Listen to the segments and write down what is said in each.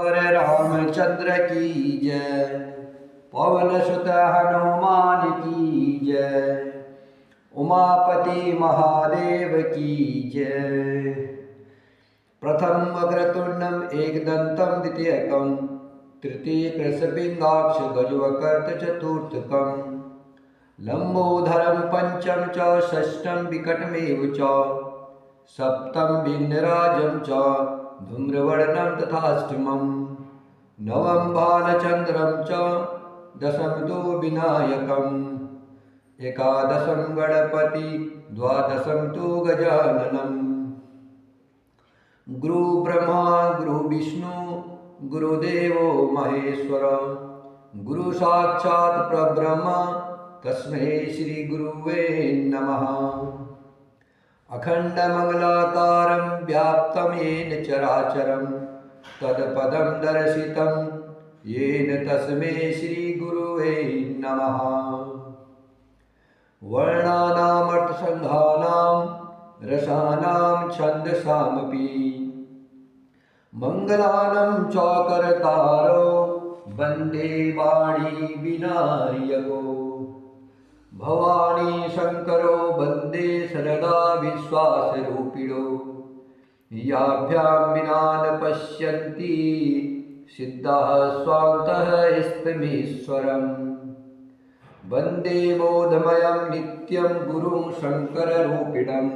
सियावर रामचंद्र की जय। पवन सुत हनुमान की जय। उमापति महादेव की जय। प्रथम वक्रतुंडम एकदंतम द्वितीयकम तृतीय कृष्णपिंगाक्ष गजवकर्त चतुर्थकम लंबोधरम पंचम च षष्ठम विकटमेव च सप्तम विघ्नराजं च धूम्रवर्णं तथाष्टमं नवम भालचंद्रं च दशम तो विनायकम् एकादशं गणपति द्वादशं तो गजाननम्। गुरु ब्रह्मा गुरु विष्णु गुरुदेवो महेश्वर गुरु साक्षात् परब्रह्म तस्मै श्री गुरुवे नमः। अखंडमंगलाकारं व्याप्तं येन चराचरं तत्पदं दर्शितं येन तस्मै श्री गुरुवे नमः। वर्णानामर्थसंधानां रसानां छन्दसामपि मंगलानं चौकरतारो वन्दे वाणी विनायको भवानी शंकरो वन्दे सरदा विश्वासरूपिणो याभ्यां विना न पश्यन्ति सिद्धाः स्वान्तः स्त्वमीश्वरम्। वन्दे बोधमयं नित्यं गुरुं शङ्कररूपिणं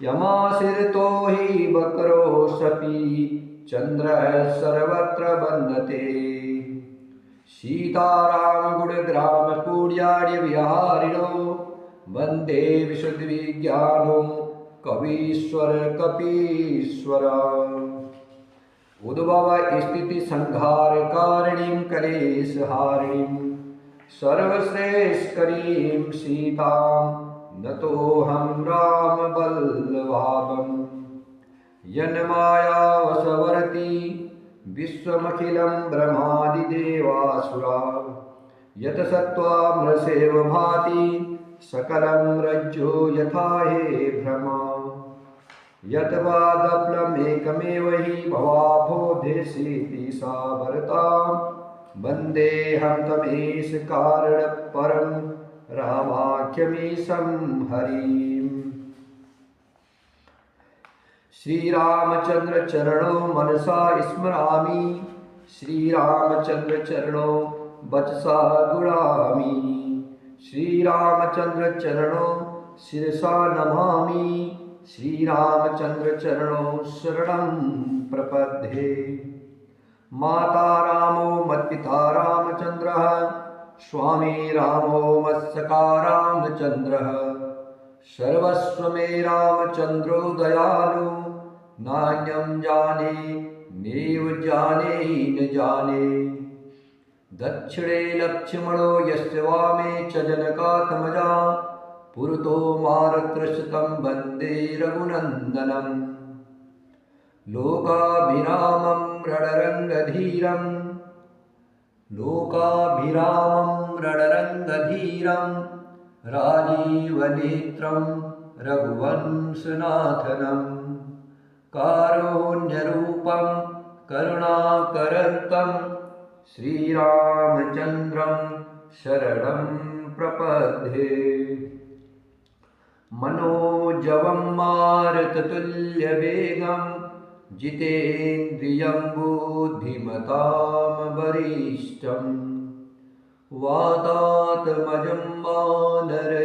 यमाश्रितो हि वक्रोऽसपि चन्द्रः सर्वत्र वन्दते। सीताराम गुणग्राम कूड्यार्य विहारिणो वन्दे विशुद्धविज्ञानो कवीश्वर कपीश्वर। उद्भव स्थिति संहार कारिणीं कलेशहारिणीं सर्वश्रेष्ठकरीं सीतां नतोऽहं रामवल्लभाम्। यन्मायावशवर्ती विश्वमखिलं ब्रह्मादिदेवासुरा यतसत्त्वामृषेव भाति सकलं रज्जो यथा हे भ्रमा। यत्पादप्लमेकमेव हि भवाभोदेशेति सा भरतां वन्देऽहं तमेष कारणपरं रामाख्यमीशं हरिम्। श्रीरामचंद्र चरणों मनसा स्मरामि श्रीरामचंद्र चरणों वचसा गुणामि श्रीरामचंद्र चरणों शिरसा नमामि श्रीरामचंद्र चरणों शरणं प्रपद्ये। माता रामो मत्पिता रामचंद्रः स्वामी रामो मत्सखा रामचंद्रः सर्वस्व मे रामचंद्रो दयालु नान्यं जाने नैव जाने न जाने। दक्षिणे लक्ष्मणो यस्य वामे च जनकात्मजा पुरतो मारुतश्रुतं वन्दे रघुनन्दनम्। लोकाभिरामं रणरङ्गधीरं राजीवनेत्रं रघुवंशनाथनं कारुण्यरूपं करुणाकरन्तं श्रीरामचन्द्रं शरणं प्रपद्ये। मनोजवं मारुततुल्यवेगं जितेन्द्रियं बुद्धिमतां वरिष्ठम्। वातात्मजं वानरयूथमुख्यं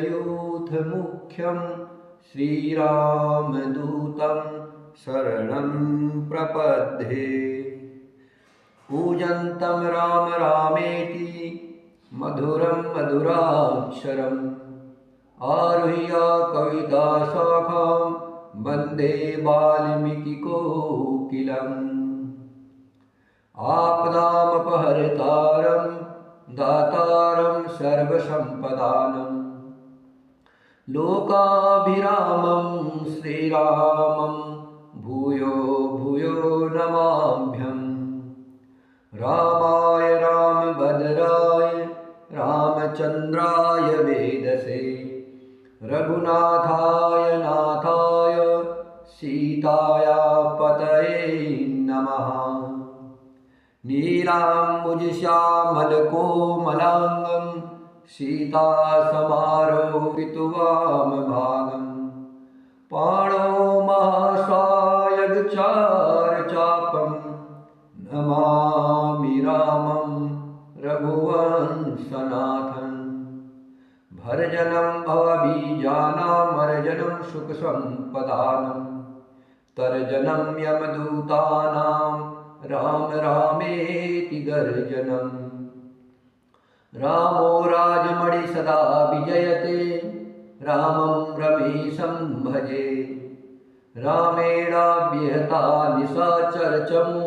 श्रीरामदूतं शरणं प्रपद्ये। कूजन्तं राम रामेति मधुरं मधुराक्षरम् आरुह्य कविताशाखां वन्दे वाल्मीकिकोकिलम्। आपदामपहर्तारं दातारं सर्वसम्पदानं लोकाभिरामं श्रीरामं भूयो भूयो नमाम्यहम्। रामाय रामभद्राय रामचन्द्राय वेदसे रघुनाथाय नाथाय सीताया पतये नमः। नीलाम्बुजश्यामलकोमलाङ्गं सीतासमारोपितवामभागम् पाणौ महासायगचारचापं नमामि रामं रघुवंशनाथम् भर्जनं भवबीजानामर्जनं सुखसम्पदानं तर्जनं यमदूतानां राम रामेति गर्जनम् रामो राजमणि सदा विजयते रामं रमेशं भजे रामेणाव्यहता निशाचरचमु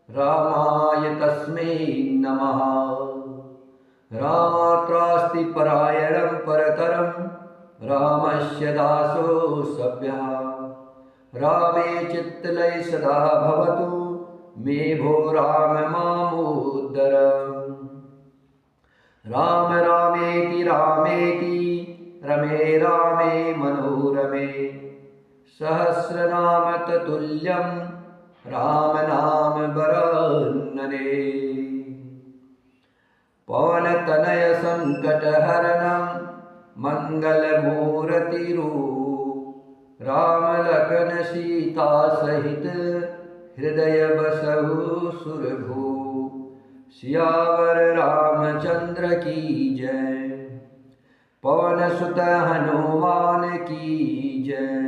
रामाय तस्मै नमः रामात्रास्ति परायणं परतरं रामस्य दासो सभ्यः रामे चित्तलय सदा भवतु मे भो राम मामुद्धर राम रामेति रामेति रमे रामे मनोरमे सहस्रनाम ततुल्यं राम नाम वरानने पवनतनय संकटहरणं मंगलमूर्तिरूप राम लखन सीता सहित हृदय बसहु सुरभू सियावर रामचंद्र की जय पवन सुत हनुमान की जय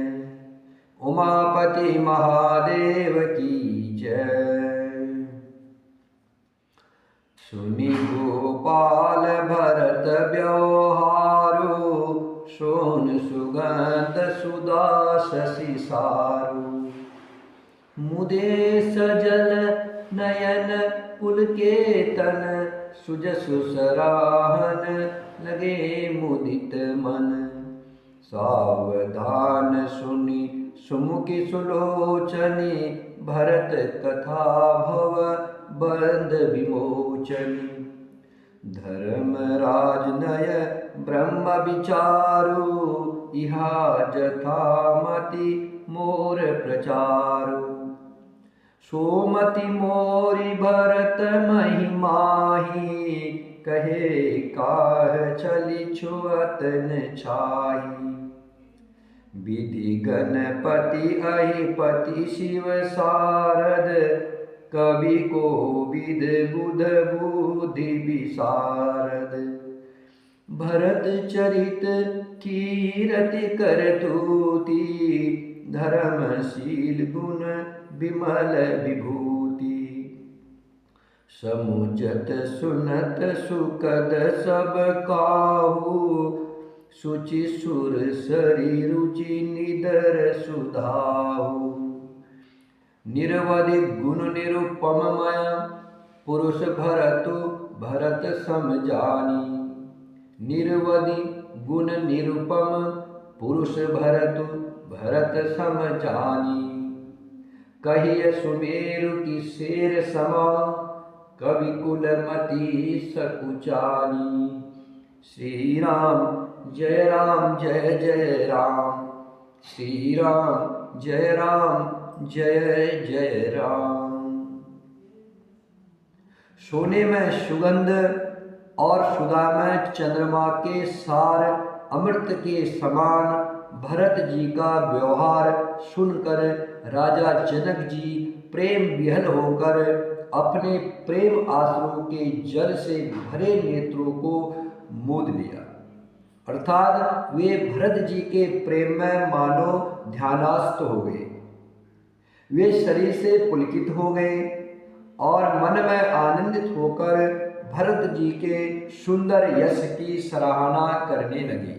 उमापति महादेव की जय। सुनि गोपाल भरत व्यवहारो सोन सुगंध सुदास सिसारो मुदे सजल नयन पुलकेतन सुजसु सराहन लगे मुदित मन सावधान सुनि सुमुखि सुलोचनी भरत कथा भव बंद विमोचनी धर्मराज नय ब्रह्म विचारो इहा जथामति मोर प्रचारो सोमति मोरि भरत महिमाही कहे काह चली छुअतन छाही विधि गणपति अहिपति शिव सारद कवि को विद बुध बुद्धि विशारद भरत चरित कीरति करतूति धर्मशील गुण विमल विभूति समुचत सुनत सुकद सब काहू सुचि सुर सरी रुचि निदर सुधाहु निर्वधि गुण निरुपममय पुरुष भरत समजानी निर्वधि गुण निरुपम पुरुष भरत समजानी कहिय सुमेरु की शेर समा कवि कुलमति सकुचानी श्री राम जय जय राम श्री राम जय जय राम। सोने में सुगंध और सुधा में चंद्रमा के सार अमृत के समान भरत जी का व्यवहार सुनकर राजा जनक जी प्रेम विहल होकर अपने प्रेम आंसुओं के जल से भरे नेत्रों को मूंद लिया, अर्थात वे भरत जी के प्रेम में मानो ध्यानास्थ हो गए। वे शरीर से पुलकित हो गए और मन में आनंदित होकर भरत जी के सुंदर यश की सराहना करने लगे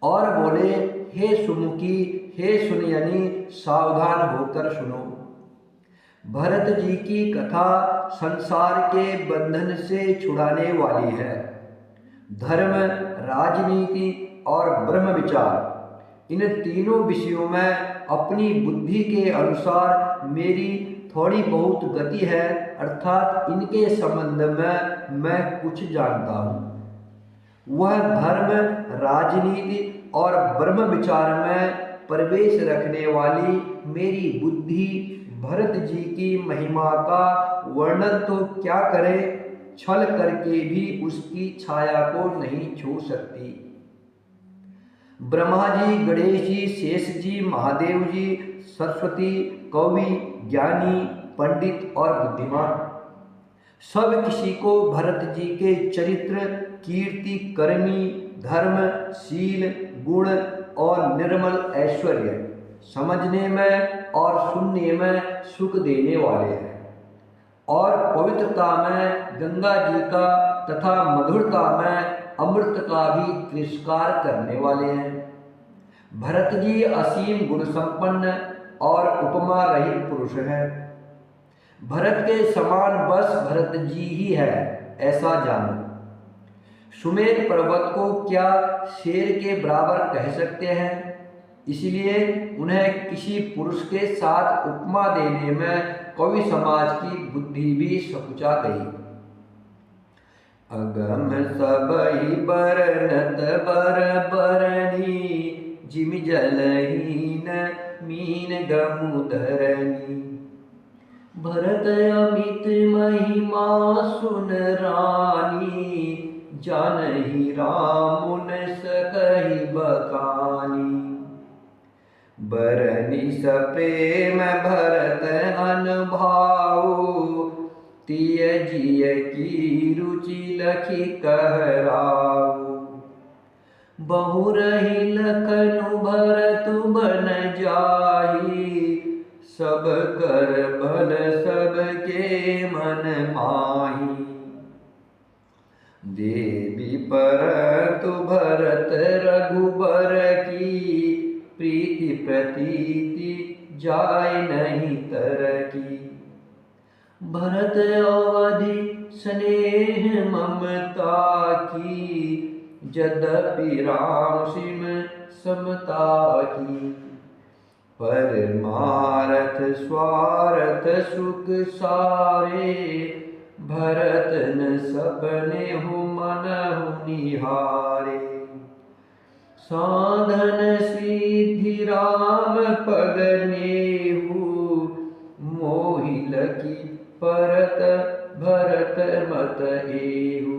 और बोले, हे सुमुखी, हे सुनयनी, सावधान होकर सुनो। भरत जी की कथा संसार के बंधन से छुड़ाने वाली है। धर्म, राजनीति और ब्रह्म विचार, इन तीनों विषयों में अपनी बुद्धि के अनुसार मेरी थोड़ी बहुत गति है, अर्थात इनके संबंध में मैं कुछ जानता हूँ। वह धर्म, राजनीति और ब्रह्म विचार में प्रवेश रखने वाली मेरी बुद्धि भरत जी की महिमा का वर्णन तो क्या करे, छल करके भी उसकी छाया को नहीं छू सकती। ब्रह्मा जी, गणेश जी, शेष जी, महादेव जी, सरस्वती, कवि, ज्ञानी, पंडित और बुद्धिमान, सब किसी को भरत जी के चरित्र, कीर्ति, करनी, धर्म, शील, गुण और निर्मल ऐश्वर्य समझने में और सुनने में सुख देने वाले हैं, और पवित्रता में गंगा जी का तथा मधुरता में अमृत का भी तिरस्कार करने वाले हैं। भरत जी असीम गुण संपन्न और उपमा रहित पुरुष हैं। भरत के समान बस भरत जी ही है, ऐसा जानो। सुमेर पर्वत को क्या शेर के बराबर कह सकते हैं, इसलिए उन्हें किसी पुरुष के साथ उपमा देने में कवि समाज की बुद्धि भी सकुचा गई। अगम सबहि बरनत बर बरनी, जिम जलहीन मीन गमुदरनी। भरत अमित महिमा सुन रानी, जानहि रामुन सकहि बखानी। बरनी सप्रेम भरत अनुभाऊ, तिय जिय की रुचि लखि कहराऊ। बहुरहि लखनु भरत बन जाहि, सब कर भल सबके मन माही। देवी परतु भरत रघुबर की, प्रीति प्रतीति जाय नहीं तरकी। भरत अवधि स्नेह ममता की, यद्यपि राम सिम समता की। परमारथ स्वार्थ सुख सारे, भरत न सबने हो मनहु निहारे। साधन सिद्धि राम पग नेहु, मोहि लखि परत भरत मत एहु।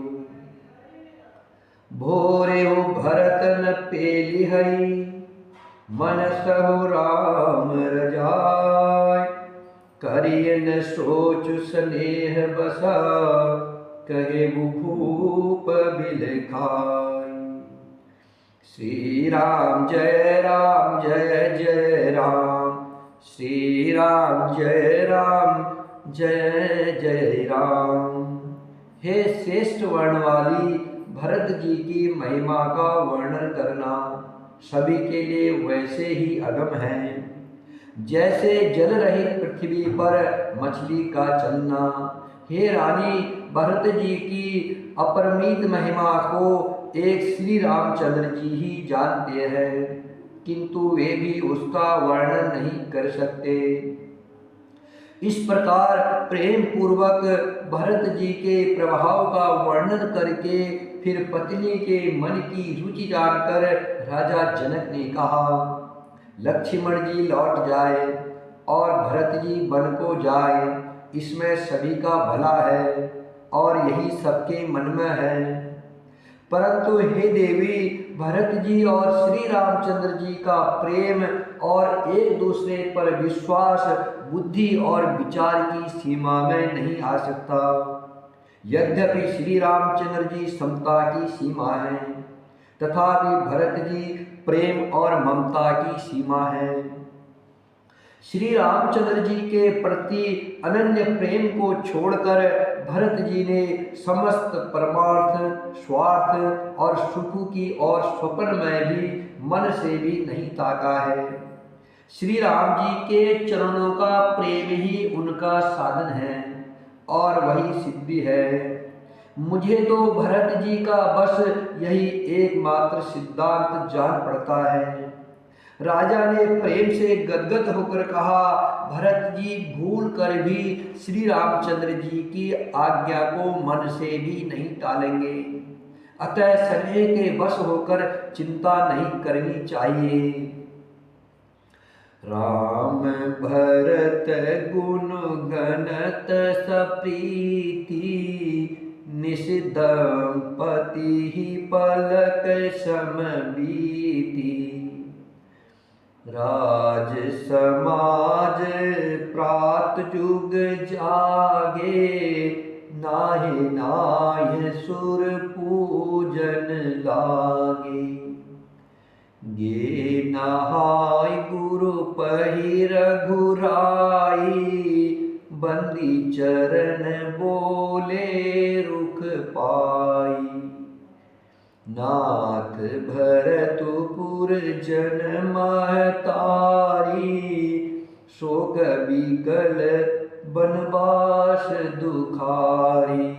भोरे हो भरत न पेलिहई, मन सहु राम रजाय। करिय न सोचु स्नेह बसा, कहे भूप बिलखाय। श्री राम जय जय राम, श्री राम जय जय राम। हे श्रेष्ठ वर्ण वाली भरत जी की महिमा का वर्णन करना सभी के लिए वैसे ही अगम है, जैसे जल रहित पृथ्वी पर मछली का चलना। हे रानी, भरत जी की अपरमित महिमा को एक श्री रामचंद्र जी ही जानते हैं, किंतु वे भी उसका वर्णन नहीं कर सकते। इस प्रकार प्रेम पूर्वक भरत जी के प्रभाव का वर्णन करके फिर पत्नी के मन की रुचि जानकर राजा जनक ने कहा, लक्ष्मण जी लौट जाए और भरत जी वन को जाए, इसमें सभी का भला है और यही सबके मन में है। परंतु हे देवी, भरत जी और श्री रामचंद्र जी का प्रेम और एक दूसरे पर विश्वास बुद्धि और विचार की सीमा में नहीं आ सकता। यद्यपि श्री रामचंद्र जी समता की सीमा है, तथापि भरत जी प्रेम और ममता की सीमा है। श्री रामचंद्र जी के प्रति अनन्य प्रेम को छोड़कर भरत जी ने समस्त परमार्थ, स्वार्थ और सुख की और स्वप्न में भी मन से भी नहीं ताका है। श्री राम जी के चरणों का प्रेम ही उनका साधन है और वही सिद्धि है। मुझे तो भरत जी का बस यही एकमात्र सिद्धांत जान पड़ता है। राजा ने प्रेम से गदगद होकर कहा, भरत जी भूल कर भी श्री रामचंद्र जी की आज्ञा को मन से भी नहीं टालेंगे, अतः स्नेह के बस होकर चिंता नहीं करनी चाहिए। राम भरत गुण गणत सप्रीति, निश दंपति पलक समबीति। राज समाज प्रात जुग जागे, नाहि नाहि सुर पूजन लागे। गे नहाय गुरु पहि रघुराई, बंदी चरण बोले रुख पाई। नाथ भरतपुर जन महतारी, शोक बिकल बनवास दुखारी।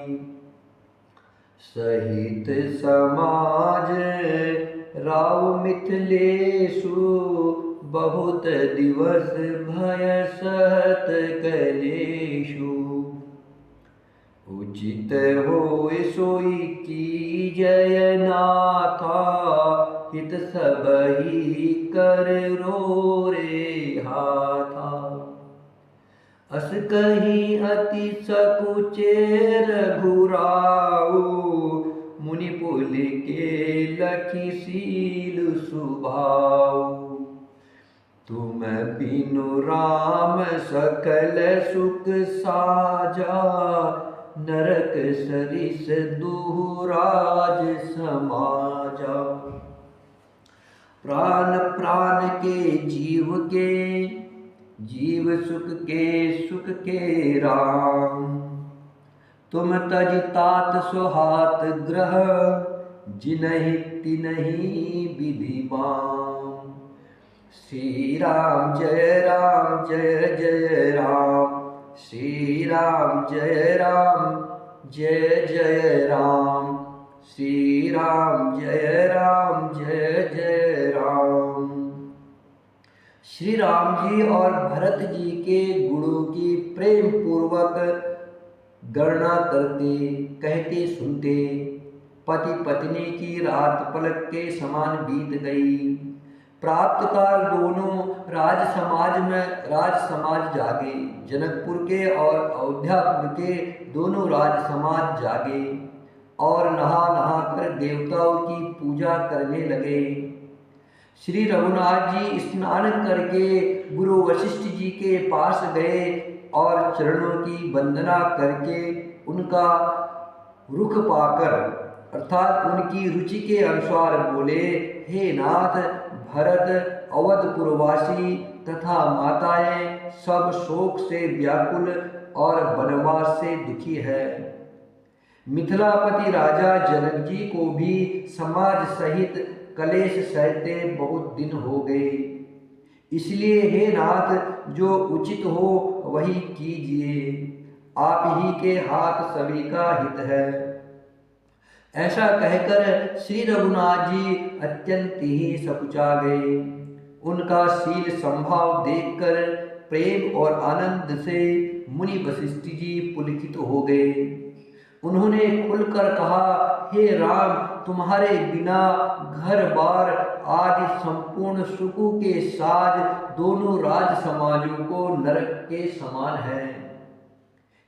सहित समाज राव मिथिलेशु, बहुत दिवस भय सहत कलेशु। उचित होय सोई कीजय नाथा, हित सबहि कर रो रे हाथा। अस कही अति सकुचे रघुराऊ, मुनि पुल के लखी सील सुभाऊ। तुम बिनु राम सकल सुख साजा, नरक सरिस दुहराज समाजा। प्राण प्राण के जीव सुख के राम। तुम तज तात सुहात ग्रह, जिनहि तिनहि विधि बाम। श्री राम जय राम, श्री राम जय जय राम, श्री राम जय राम। श्री राम जी और भरत जी के गुणों की प्रेम पूर्वक गणना करते, कहते सुनते। पति पत्नी की रात पलक के समान बीत गई। प्राप्त काल दोनों राज समाज जागे। जनकपुर के और अयोध्यापुर के दोनों राज समाज जागे और नहा नहा कर देवताओं की पूजा करने लगे। श्री रघुनाथ जी स्नान करके गुरु वशिष्ठ जी के पास गए और चरणों की वंदना करके उनका रुख पाकर अर्थात उनकी रुचि के अनुसार बोले, हे नाथ, भरत अवधपुरवासी तथा माताएं सब शोक से व्याकुल और वनवास से दुखी है। मिथिलापति राजा जनक जी को भी समाज सहित कलेश सहते बहुत दिन हो गए। इसलिए हे नाथ, जो उचित हो वही कीजिए। आप ही के हाथ सभी का हित है। ऐसा कहकर श्री रघुनाथ जी अत्यंत ही सकुचा गए। उनका शील संभाव देखकर प्रेम और आनंद से मुनि वशिष्ठ जी पुलकित हो गए। उन्होंने खुलकर कहा, हे राम, तुम्हारे बिना घर बार आदि संपूर्ण सुखों के साज दोनों राज समाजों को नरक के समान है।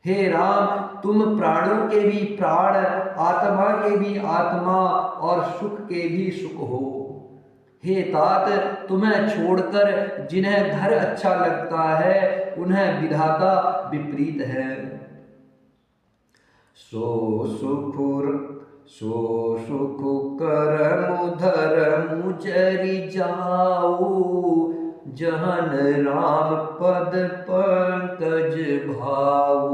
हे राम, तुम प्राणों के भी प्राण, आत्मा के भी आत्मा और सुख के भी सुख हो। हे तात, तुम्हें छोड़कर जिन्हें घर अच्छा लगता है उन्हें विधाता विपरीत है। सो सुख करमु धरमु जरि जाऊ, जहन राम पद पंकज भाऊ।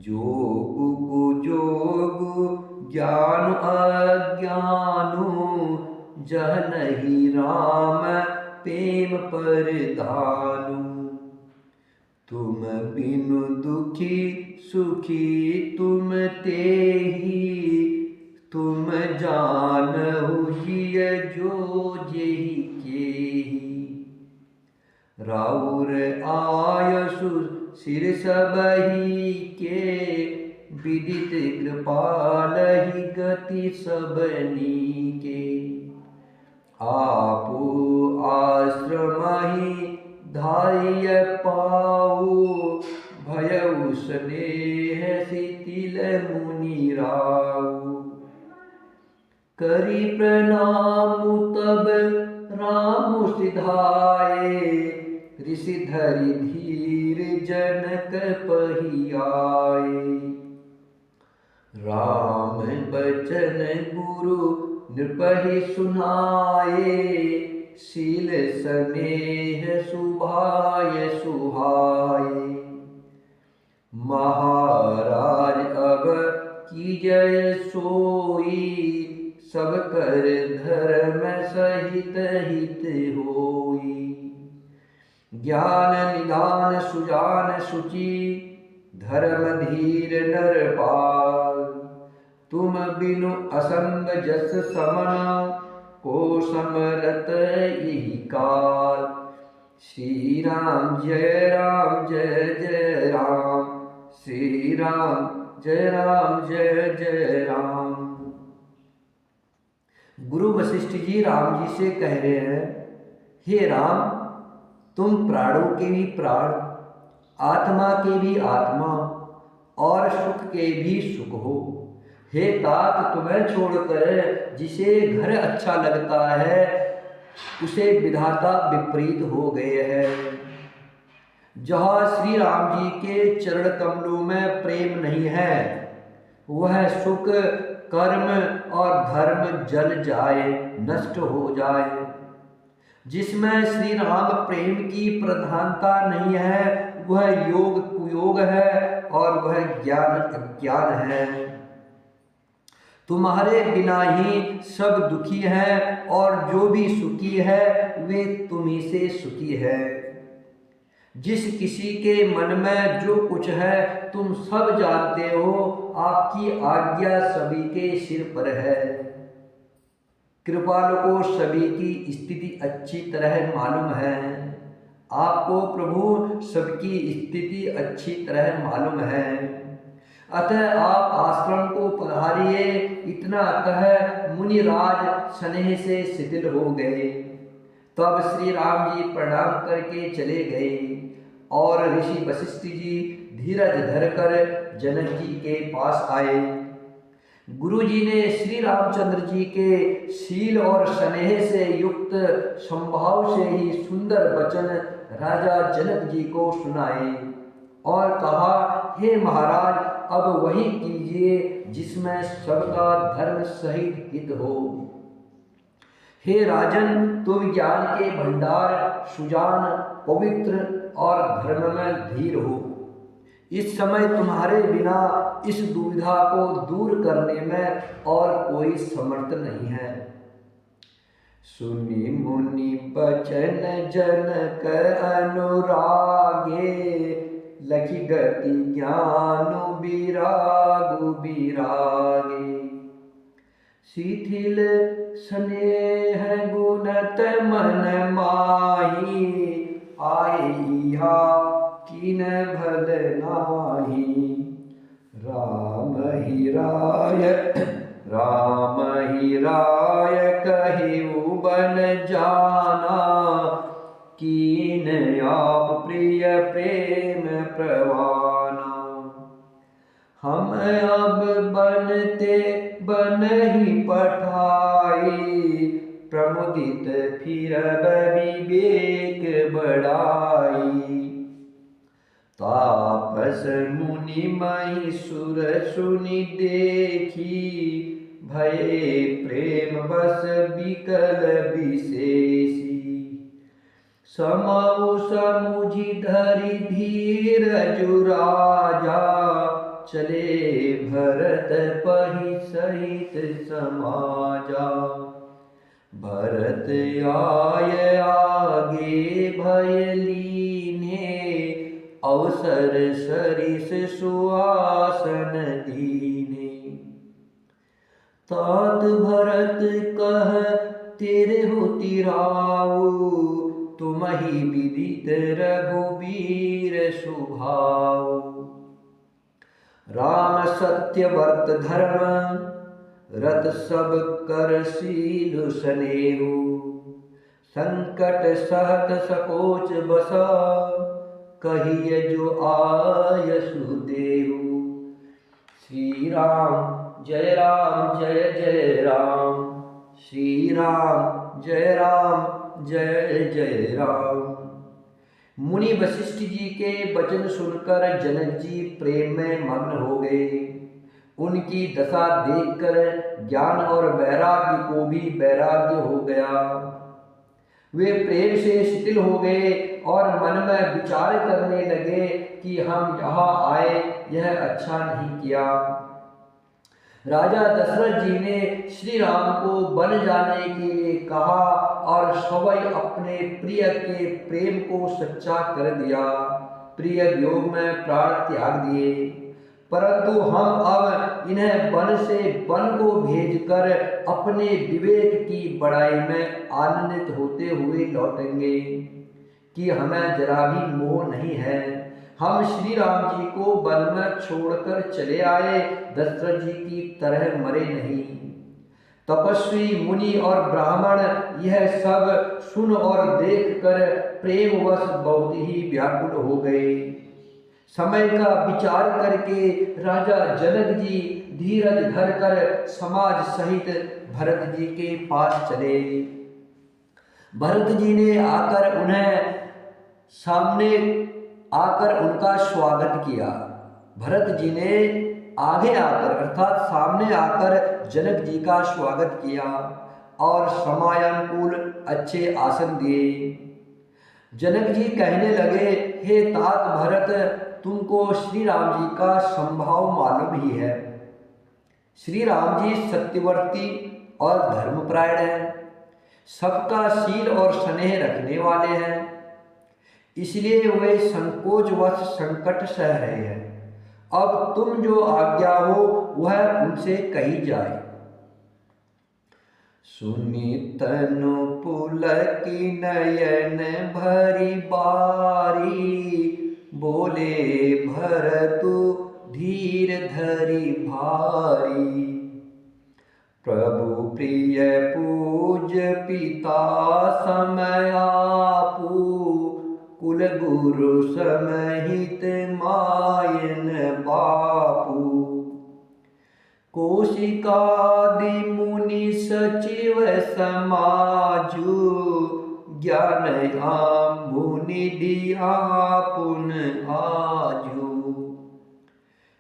जोगु जोगु ज्ञान अज्ञानु, जहनहि राम प्रेम परधानु। तुम बिनु दुखी सुखी तुम तेहि, तुम जानहु जिय जो जेहि केहि। राउर आयसु सिर सबहि के, विदित कृपालहि गति सबनी के। आपु आश्रमहि धार्य पाऊ, भयउ स्नेह शिथिल मुनि राऊ। करि प्रणाम तब राम सिधाए, ऋषि धरि धीर जनक पहियाए। राम बचन गुरु नृपहि सुनाए, शील स्नेह सुभाय सुहाए। महाराज अब कीजय सोई, सब कर धर्म सहित हित होई। ज्ञान निधान सुजान सुचि, धर्म धीर नरपाल। तुम बिनु असंग जस समन, को समरत यही काल। श्री राम जय जय राम, श्री राम जय जय राम। गुरु वशिष्ठ जी राम जी से कह रहे हैं, हे राम, तुम प्राणों के भी प्राण, आत्मा के भी आत्मा और सुख के भी सुख हो। हे तात, तुम्हें छोड़कर जिसे घर अच्छा लगता है, उसे विधाता विपरीत हो गए हैं। जहाँ श्री राम जी के चरण कमलों में प्रेम नहीं है, वह सुख कर्म और धर्म जल जाए, नष्ट हो जाए। जिसमें श्री राम प्रेम की प्रधानता नहीं है, वह योग कुयोग है और वह ज्ञान अज्ञान है। तुम्हारे बिना ही सब दुखी हैं और जो भी सुखी है वे तुम्ही से सुखी है। जिस किसी के मन में जो कुछ है तुम सब जानते हो, आपकी आज्ञा सभी के सिर पर है। कृपालु को सभी की स्थिति अच्छी तरह मालूम है। आपको प्रभु सबकी स्थिति अच्छी तरह मालूम है। अतः आप आश्रम को पधारिए। इतना कह मुनिराज स्नेह से शिथिल हो गए। तब श्री राम जी प्रणाम करके चले गए और ऋषि वशिष्ठ जी धीरज धरकर जनक जी के पास आए। गुरु जी ने श्री रामचंद्र जी के शील और स्नेह से युक्त स्वभाव से ही सुंदर वचन राजा जनक जी को सुनाए और कहा, हे महाराज, अब वही कीजिए जिसमें सबका धर्म सहित हित हो। हे राजन, तुम ज्ञान के भंडार, सुजान, पवित्र और धर्म में धीर हो। इस समय तुम्हारे बिना इस दुविधा को दूर करने में और कोई समर्थ नहीं है। सुनी मुनि बचन जनक अनुरागे, लखी गति ज्ञान विरागु विरागे। शिथिल स्नेह गुणत मन माही, आए इहा किन भल नाही। राम ही राय कहिउ बन जाना, कीन आप प्रिय प्रेम प्रवाना। हम अब बनते बन ही पठाई, प्रमुदित फिरब विवेक बढ़ाई। तापस मुनि महिषुर सुनि देखी, भये प्रेम बस विकल विशेषी। समउ समुझि धरि धीरजु राजा, चले भरत पहि सहित समाजा। भरत आय आगे भय लीने, अवसर सरिस सुआसन दीने। तात भरत कह तेरे होती राऊ, तुमहि विदित रघुबीर सुभाऊ। राम सत्य वर्त धर्म, रत सब कर शील स्नेहु। संकट सहत सकोच बसा, कहिए जो आय सुदेहु। श्री राम जय जय राम, श्री राम जय जय राम। मुनि वशिष्ठ जी के वचन सुनकर जनक जी प्रेम में मग्न हो गए। उनकी दशा देखकर ज्ञान और वैराग्य को भी वैराग्य हो गया। वे प्रेम से शिथिल हो गए और मन में विचार करने लगे कि हम यहाँ आए यह अच्छा नहीं किया। राजा दशरथ जी ने श्री राम को वन जाने के लिए कहा और स्वयं अपने प्रिय के प्रेम को सच्चा कर दिया। प्रिय वियोग में प्राण त्याग दिए। परंतु हम अब इन्हें वन से वन को भेजकर अपने विवेक की बड़ाई में आनंदित होते हुए लौटेंगे कि हमें जरा भी मोह नहीं है। हम श्री राम जी को वन में छोड़कर चले आए, दशरथ जी की तरह मरे नहीं। तपस्वी मुनि और ब्राह्मण यह सब सुन और देखकर प्रेमवश बहुत ही व्याकुल हो गए। समय का विचार करके राजा जनक जी धीरज धरकर समाज सहित भरत जी के पास चले। भरत जी ने आकर उन्हें सामने आकर उनका स्वागत किया। भरत जी ने आगे आकर अर्थात सामने आकर जनक जी का स्वागत किया और समयानुकूल अच्छे आसन दिए। जनक जी कहने लगे, हे तात भरत, तुमको श्री राम जी का संभाव मालूम ही है। श्री राम जी सत्यवर्ती और धर्मपरायण हैं, सबका शील और स्नेह रखने वाले हैं, इसलिए वे संकोचवश संकट सह रहे हैं। अब तुम जो आज्ञा हो वह उनसे कही जाए। सुनी तनु पुलकी नयन भरी बारी, बोले भरतु धीर धरी भारी। प्रभु प्रिय पूज पिता समय आपू, कुल गुरु समहित मायन बापू। कौशिकादि मुनि सचिव समाजु, ज्ञान आम्भु आपुन आजु।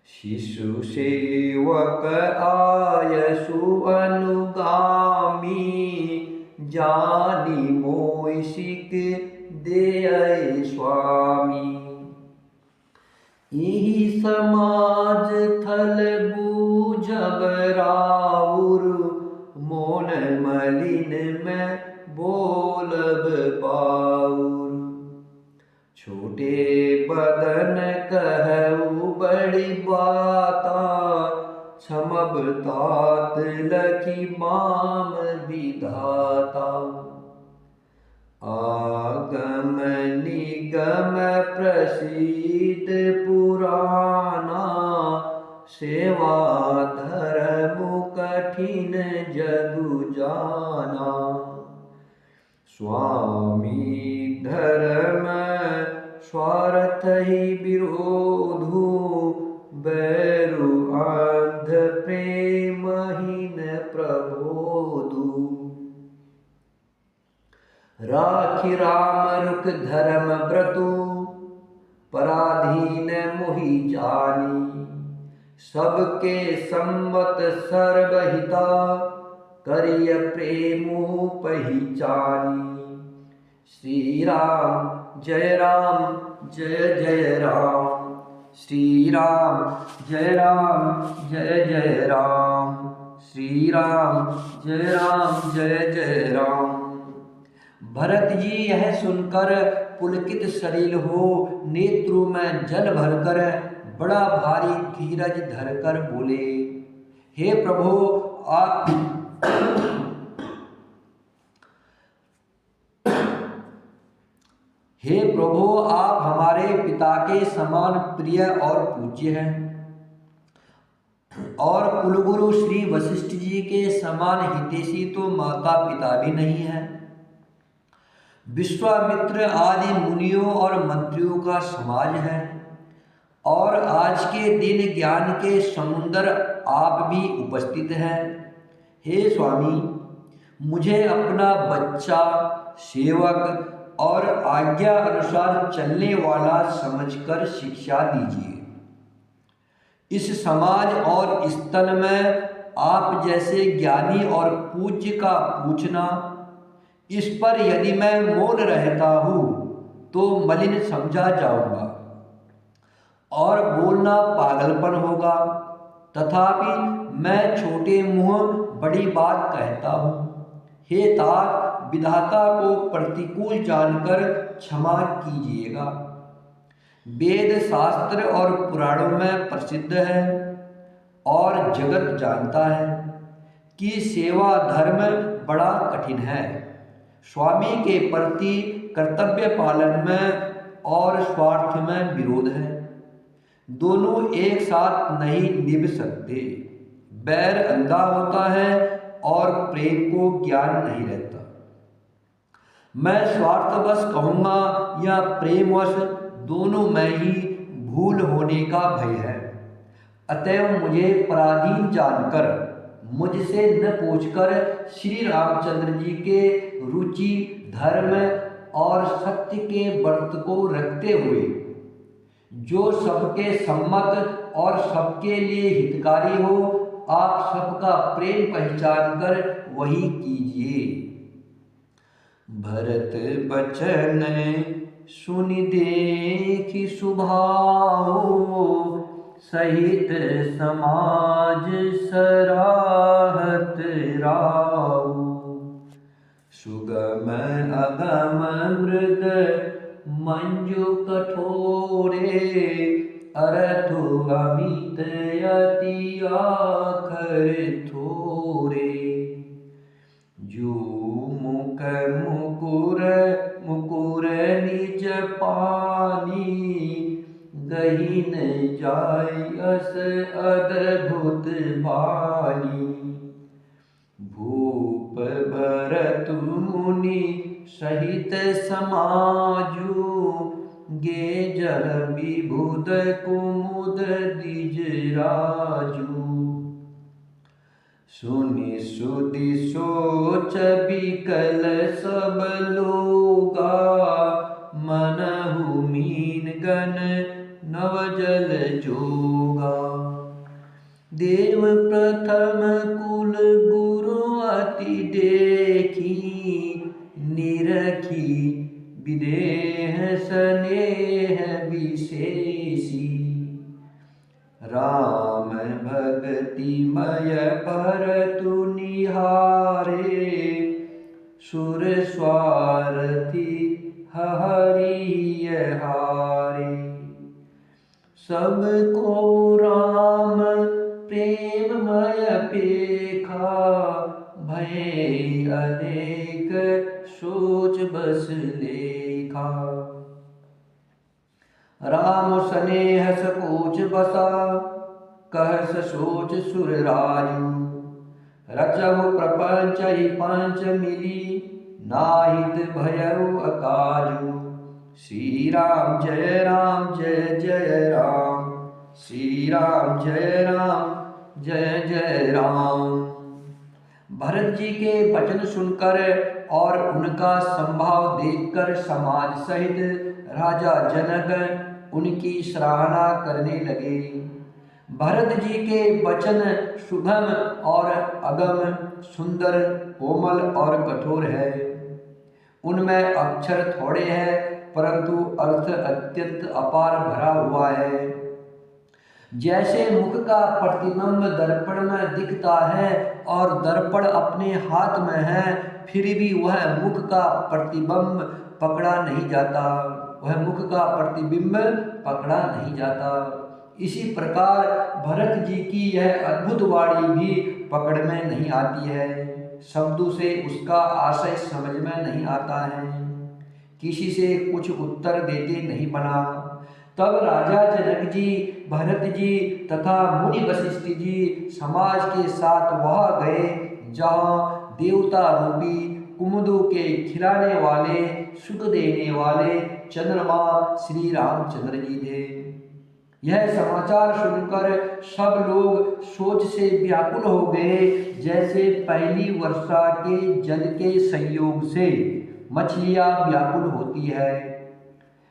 शिशु सेवक आयसु अनुगामी, जानी मोहिषिक देय स्वामी। यही समाज थल बूझब राउर, मोन मलिन में बोलब बाउर। छोटे बदन कहु बड़ी बाता, क्षमब तात लखी माम विधाता। आगम निगम प्रसिद्ध पुराना, सेवा धर्म कठिन जगु जाना। स्वामी धर्म स्वार्थ ही विरोधु, बैरु अंध प्रेमहीन प्रबोधु। राखी राम रुख धर्म व्रतु, पराधीन मोहि जानी। सबके संवत सर्वहिता, करिय प्रेमु पहिचानी। श्री राम जय जय राम, श्री राम जय जय राम, श्री राम जय जय राम। भरत जी यह सुनकर पुलकित सलील हो नेत्रों में जल भरकर बड़ा भारी धीरज धरकर बोले, हे प्रभु आप हमारे पिता के समान प्रिय और पूज्य हैं और कुलगुरु श्री वशिष्ठ जी के समान हितैषी तो माता पिता भी नहीं है। विश्वामित्र आदि मुनियों और मंत्रियों का समाज है, और आज के दिन ज्ञान के समुद्र आप भी उपस्थित हैं। हे स्वामी, मुझे अपना बच्चा, सेवक और आज्ञा अनुसार चलने वाला समझकर शिक्षा दीजिए। इस समाज और स्थल में आप जैसे ज्ञानी और पूज्य का पूछना, इस पर यदि मैं मौन रहता हूँ तो मलिन समझा जाऊंगा और बोलना पागलपन होगा। तथापि मैं छोटे मुंह बड़ी बात कहता हूँ। हे तात, विधाता को प्रतिकूल जानकर क्षमा कीजिएगा। वेद शास्त्र और पुराणों में प्रसिद्ध है और जगत जानता है कि सेवा धर्म बड़ा कठिन है। स्वामी के प्रति कर्तव्य पालन में और स्वार्थ में विरोध है। दोनों एक साथ नहीं निभ सकते। बैर अंधा होता है और प्रेम को ज्ञान नहीं रहता। मैं स्वार्थवश कहूँगा या प्रेमवश, दोनों में ही भूल होने का भय है। अतएव मुझे पराधीन जानकर, मुझसे न पूछकर श्री रामचंद्र जी के रुचि, धर्म और सत्य के व्रत को रखते हुए, जो सबके सम्मत और सबके लिए हितकारी हो, आप सबका प्रेम पहचान कर वही कीजिए। भरत बचन सुनि देखि सुभाओ, सहित समाज सराहत राऊ। सुगम अगम मृद मंजु कठोरे, अरथु अमित अति आखर थोरे। जो मुख मुकुर निज पानी, गहीन जाय अस अद्भुत बानी। भूप भरत मुनि सहित समाजू, गे जल विबुध कुमुद द्विज राजू। सुनि सुधि सोच बिकल सब लोगा, मनहु मीन गण नवजल जोगा। देव प्रथम कुल गुरु अति देखी, निरखी विदेह स्नेह विशेषी। राम भगति मय भरतु निहारे, सुर स्वारथी हरि हारे। सबको राम प्रेममय पेखा, भय अनेक सोच बस लेखा। राम स्नेह सकोच बसा, कहस सोच सुर राजू। रचहु प्रपंच ही पंच मिली, नाहित भयउ अकाजू। श्री राम जय राम जय जय राम, श्री राम जय राम जय जय राम। भरत जी के वचन सुनकर और उनका संभाव देखकर समाज सहित राजा जनक उनकी सराहना करने लगे। भरत जी के वचन सुगम और अगम, सुंदर, कोमल और कठोर है। उनमें अक्षर थोड़े हैं परंतु अर्थ अत्यंत अपार भरा हुआ है। जैसे मुख का प्रतिबिंब दर्पण में दिखता है और दर्पण अपने हाथ में है, फिर भी वह मुख का प्रतिबिंब पकड़ा नहीं जाता, वह मुख का प्रतिबिंब पकड़ा नहीं जाता। इसी प्रकार भरत जी की यह अद्भुत वाणी भी पकड़ में नहीं आती है। शब्दों से उसका आशय समझ में नहीं आता है, किसी से कुछ उत्तर देते नहीं बना। तब राजा जनक जी, भरत जी तथा मुनि वशिष्ठ जी समाज के साथ वहां गए जहां देवता रूपी कुमुदों के खिलाने वाले सुख देने वाले चंद्रमा श्री रामचंद्र जी थे। यह समाचार सुनकर सब लोग सोच से व्याकुल हो गए, जैसे पहली वर्षा के जल के संयोग से मछलियां व्याकुल होती है।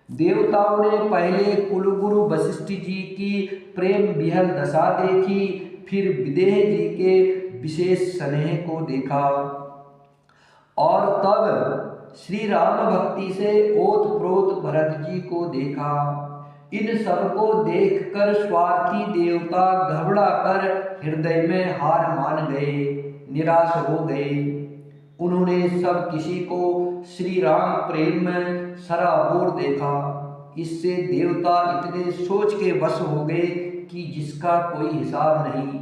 देवताओं ने पहले कुलगुरु वशिष्ठ जी की प्रेम विहल दशा देखी, फिर विदेह जी के विशेष स्नेह को देखा और तब श्री राम भक्ति से ओतप्रोत भरत जी को देखा। इन सब को देखकर स्वार्थी देवता घबरा कर हृदय में हार मान गए, निराश हो गए। उन्होंने सब किसी को श्री राम प्रेम में सराबोर देखा। इससे देवता इतने सोच के वश हो गए कि जिसका कोई हिसाब नहीं।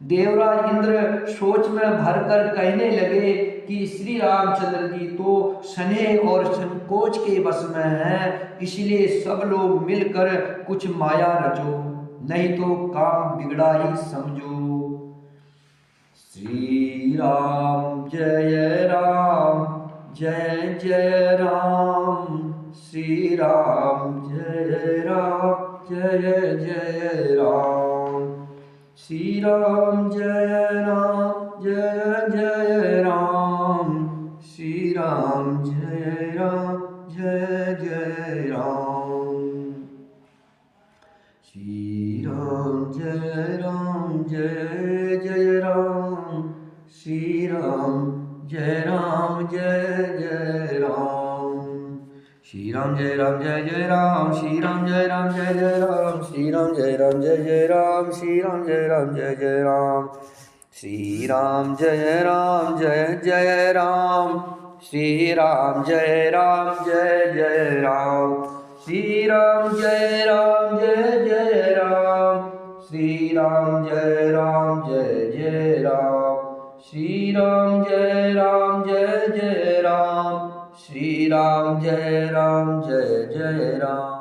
देवराज इंद्र सोच में भरकर कहने लगे कि श्री रामचंद्र जी तो स्नेह और संकोच के वश में हैं, इसलिए सब लोग मिलकर कुछ माया रचो, नहीं तो काम बिगड़ा ही समझो। श्री राम जय जय जय राम, श्री राम जय जय जय राम, श्री राम जय जय राम, श्री राम जय जय राम, श्री राम जय जय राम, श्री राम जय जय राम, श्री राम जय जय राम, श्री राम जय जय राम, श्री राम जय जय राम, श्री राम जय जय राम, श्री राम जय जय राम, श्री राम जय जय राम, श्री राम जय जय राम, श्री राम जय जय राम, श्री राम जय जय राम, श्री राम जय जय राम।